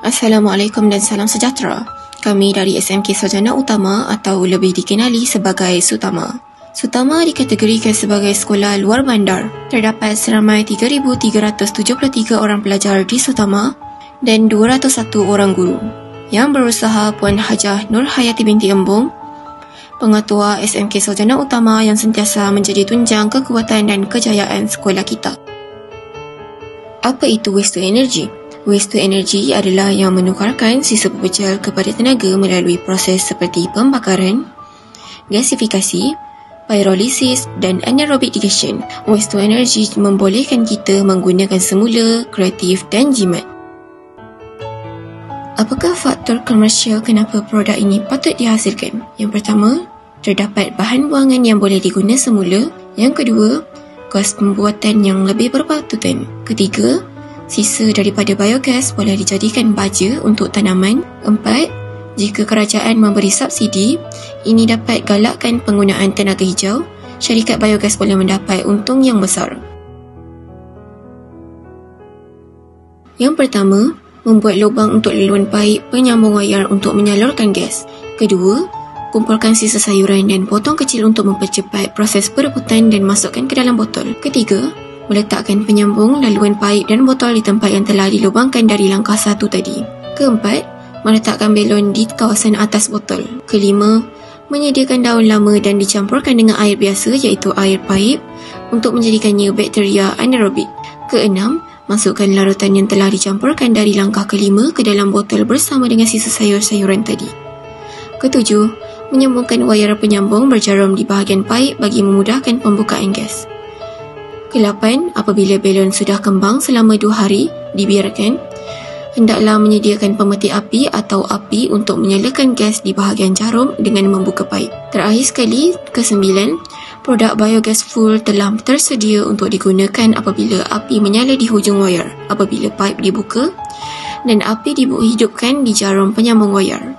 Assalamualaikum dan salam sejahtera. Kami dari SMK Sarjana Utama atau lebih dikenali sebagai SUTAMA. SUTAMA dikategorikan sebagai sekolah luar bandar. Terdapat seramai 3,373 orang pelajar di SUTAMA dan 201 orang guru. Yang berusaha Puan Hajah Nur Hayati binti Embong, Pengetua SMK Sarjana Utama yang sentiasa menjadi tunjang kekuatan dan kejayaan sekolah kita. Apa itu waste to energy? Waste to energy adalah yang menukarkan sisa pepejal kepada tenaga melalui proses seperti pembakaran, gasifikasi, pyrolysis dan anaerobic digestion. Waste to energy membolehkan kita menggunakan semula, kreatif dan jimat. Apakah faktor komersial kenapa produk ini patut dihasilkan? Yang pertama, terdapat bahan buangan yang boleh diguna semula. Yang kedua, kos pembuatan yang lebih berpatutan. Ketiga, sisa daripada biogas boleh dijadikan baja untuk tanaman. 4. Jika kerajaan memberi subsidi, ini dapat galakkan penggunaan tenaga hijau. Syarikat biogas boleh mendapat untung yang besar. Yang pertama, membuat lubang untuk laluan paip penyambung wayar untuk menyalurkan gas. Kedua, kumpulkan sisa sayuran dan potong kecil untuk mempercepat proses perebutan dan masukkan ke dalam botol. Ketiga, meletakkan penyambung laluan paip dan botol di tempat yang telah dilubangkan dari langkah 1 tadi. Keempat, meletakkan belon di kawasan atas botol. Kelima, menyediakan daun lama dan dicampurkan dengan air biasa iaitu air paip untuk menjadikannya bakteria anaerobik. Keenam, masukkan larutan yang telah dicampurkan dari langkah kelima ke dalam botol bersama dengan sisa sayur-sayuran tadi. Ketujuh, menyambungkan wayar penyambung berjarum di bahagian paip bagi memudahkan pembukaan gas. Ke-8, apabila belon sudah kembang selama 2 hari, dibiarkan. Hendaklah menyediakan pemetik api atau api untuk menyalakan gas di bahagian jarum dengan membuka paip. Terakhir sekali, ke-9, produk biogas fuel telah tersedia untuk digunakan apabila api menyala di hujung wayar, apabila paip dibuka dan api dihidupkan di jarum penyambung wayar.